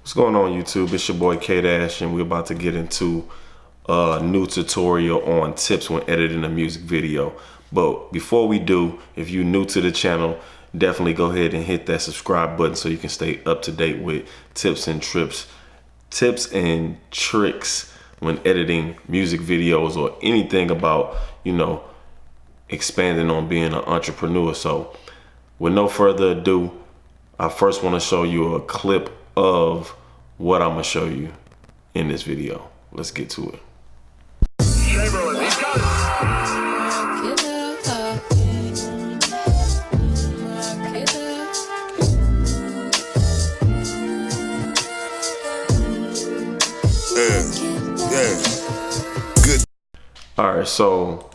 What's going on, YouTube? It's your boy K-Dash, and we're about to get into a new tutorial on tips when editing a music video. But before we do, if you're new to the channel, definitely go ahead and hit that subscribe button so you can stay up to date with tips and tricks when editing music videos or anything about, expanding on being an entrepreneur. So with no further ado, I first want to show you a clip of what I'm gonna show you in this video. Let's get to it. Chamberlain, he's got Good. All right, so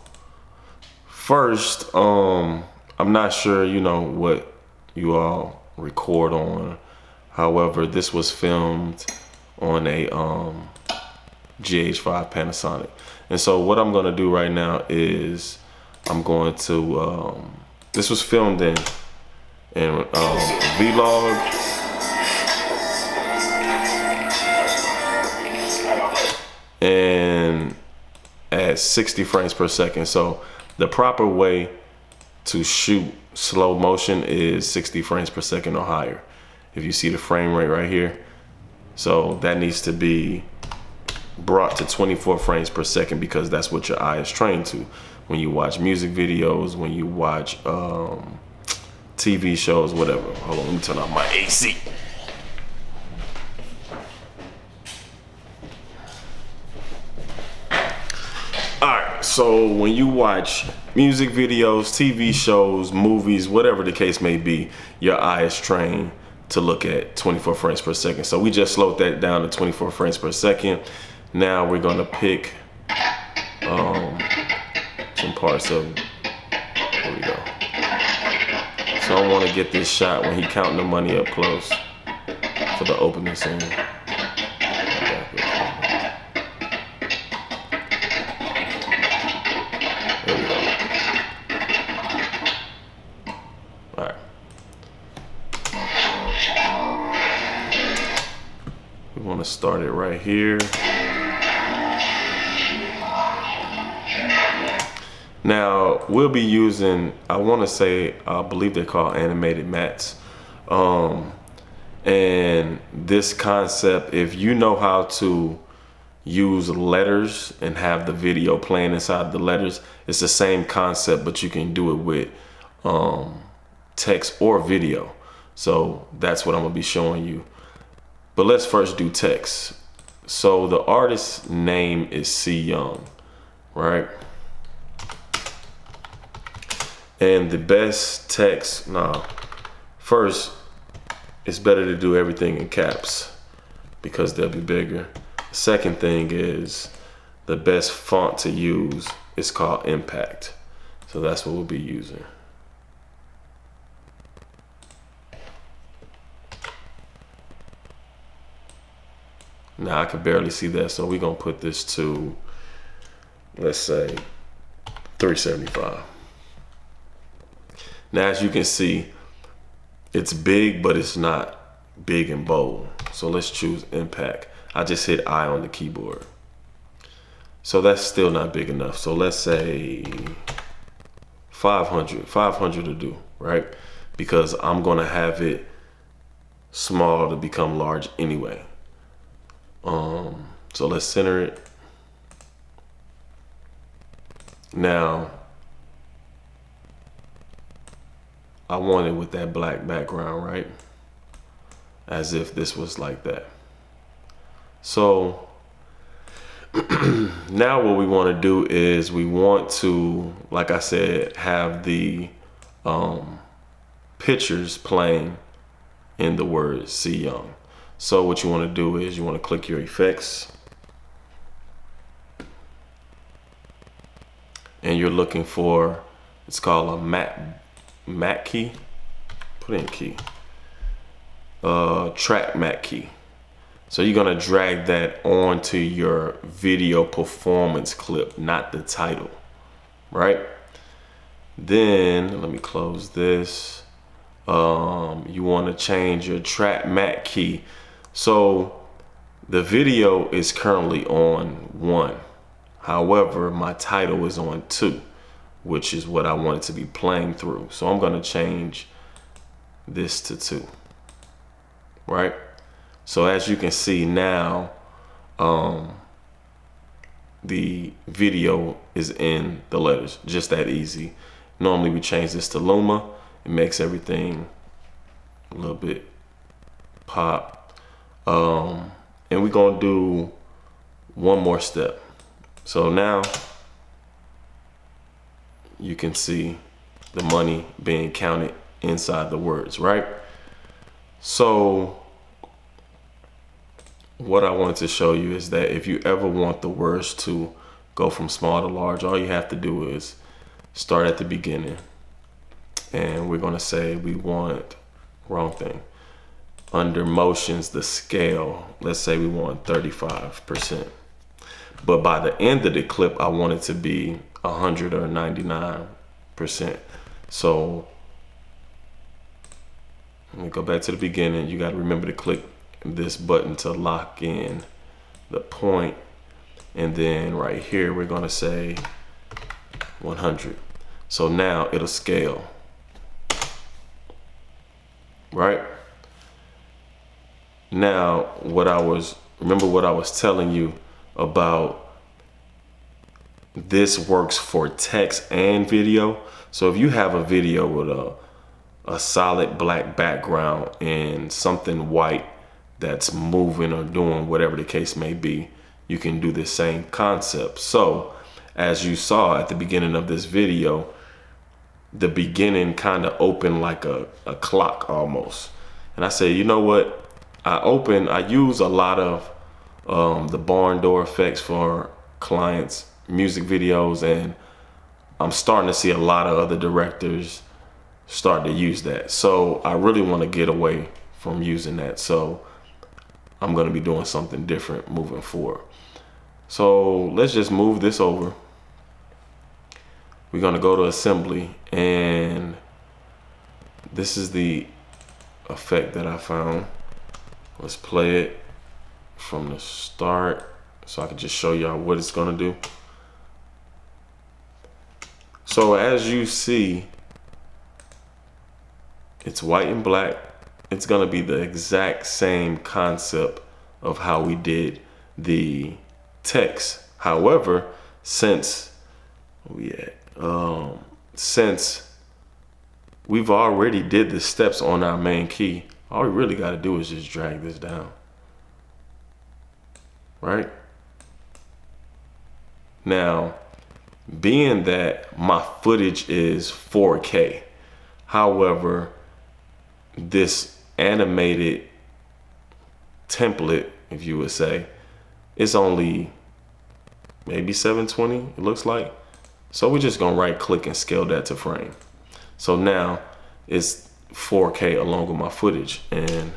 first, I'm not sure, what you all record on. However, this was filmed on a GH5 Panasonic. And so what I'm gonna do right now is I'm going to, this was filmed in Vlog. And at 60 frames per second. So the proper way to shoot slow motion is 60 frames per second or higher. If you see the frame rate right here, so that needs to be brought to 24 frames per second because that's what your eye is trained to. When you watch music videos, when you watch TV shows, whatever. Hold on, let me turn off my AC. Alright, so when you watch music videos, TV shows, movies, whatever the case may be, your eye is trained to look at 24 frames per second. So we just slowed that down to 24 frames per second. Now we're gonna pick some parts of, here we go. So I wanna get this shot when he counting the money up close for the opening scene. There we go. All right. We want to start it right here. Now we'll be using, I believe they're called animated mats. And this concept, if you know how to use letters and have the video playing inside the letters, it's the same concept, but you can do it with text or video. So that's what I'm gonna be showing you. But let's first do text. So the artist's name is C Young, right? And the best text, first, it's better to do everything in caps because they'll be bigger. Second thing is the best font to use is called Impact. So that's what we'll be using. Now I can barely see that, so we're gonna put this to, let's say, 375. Now as you can see, it's big, but it's not big and bold. So let's choose Impact. I just hit I on the keyboard. So that's still not big enough. So let's say 500. 500 to do, right? Because I'm gonna have it small to become large anyway. So let's center it. Now, I want it with that black background, right? As if this was like that. So now what we want to do is we want to, like I said, have the pictures playing in the word C Young. So what you want to do is you want to click your effects and you're looking for, it's called a matte key. Put in key. Track matte key. So you're gonna drag that onto your video performance clip, not the title, right? Then let me close this. You want to change your track matte key So the video is currently on 1. However, my title is on 2, which is what I want it to be playing through. So I'm going to change this to 2, right? So as you can see now, the video is in the letters, just that easy. Normally we change this to Luma. It makes everything a little bit pop. And we're gonna do one more step. So now you can see the money being counted inside the words, right? So what I wanted to show you is that if you ever want the words to go from small to large, all you have to do is start at the beginning. And we're gonna say we want, wrong thing, under motions, the scale, let's say we want 35%. But by the end of the clip, I want it to be 100 or 99%. So let me go back to the beginning. You got to remember to click this button to lock in the point. And then right here, we're going to say 100. So now it'll scale, right? Now, remember what I was telling you about this works for text and video. So if you have a video with a solid black background and something white that's moving or doing whatever the case may be, you can do the same concept. So as you saw at the beginning of this video, the beginning kind of opened like a clock almost. And I said, you know what? I use a lot of the barn door effects for clients' music videos, and I'm starting to see a lot of other directors start to use that. So I really want to get away from using that. So I'm going to be doing something different moving forward. So let's just move this over. We're going to go to assembly, and this is the effect that I found. Let's play it from the start so I can just show y'all what it's gonna do. So as you see, it's white and black. It's gonna be the exact same concept of how we did the text. However, since we've already did the steps on our main key, all we really got to do is just drag this down, right? Now, being that my footage is 4K, however, this animated template, if you would say, it's only maybe 720, it looks like. So we're just gonna right click and scale that to frame. So now it's 4K along with my footage, and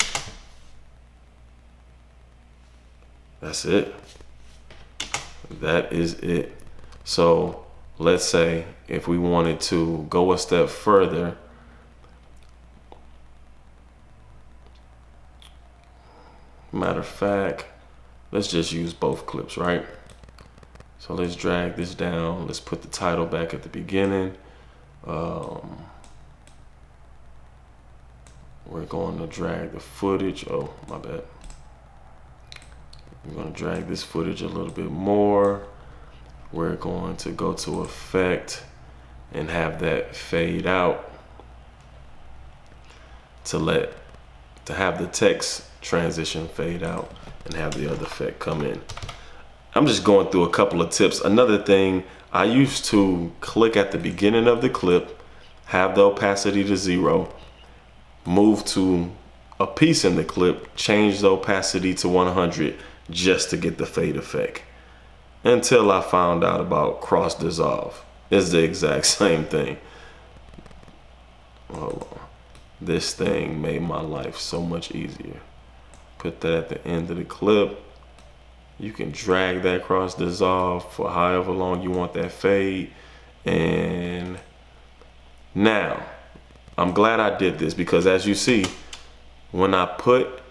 that's it. That is it. So let's say if we wanted to go a step further, matter of fact, let's just use both clips, right? So let's drag this down. Let's put the title back at the beginning. We're going to drag the footage. Oh, my bad. We're going to drag this footage a little bit more. We're going to go to effect and have that fade out to have the text transition fade out and have the other effect come in. I'm just going through a couple of tips. Another thing, I used to click at the beginning of the clip, have the opacity to 0, move to a piece in the clip, change the opacity to 100 just to get the fade effect. Until I found out about cross dissolve. It's the exact same thing. Hold on. This thing made my life so much easier. Put that at the end of the clip. You can drag that cross dissolve for however long you want that fade. And now, I'm glad I did this, because as you see, when I put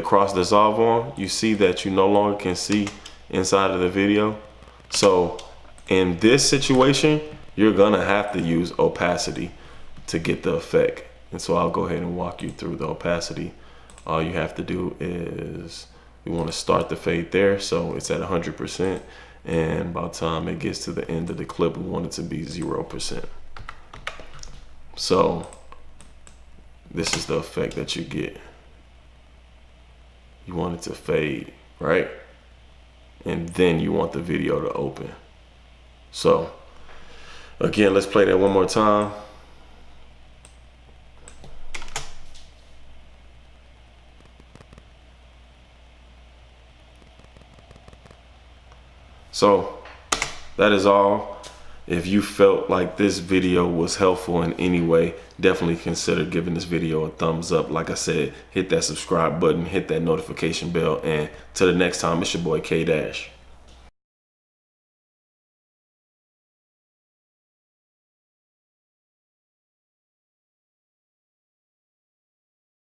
cross dissolve on, you see that you no longer can see inside of the video. So in this situation, you're gonna have to use opacity to get the effect. And so I'll go ahead and walk you through the opacity. All you have to do is we want to start the fade there, so it's at 100%, and by the time it gets to the end of the clip, we want it to be 0%. So this is the effect that you get. You want it to fade, right? And then you want the video to open. So again, let's play that one more time. So that is all. If you felt like this video was helpful in any way, definitely consider giving this video a thumbs up. Like I said, hit that subscribe button, hit that notification bell, and till the next time, it's your boy K Dash.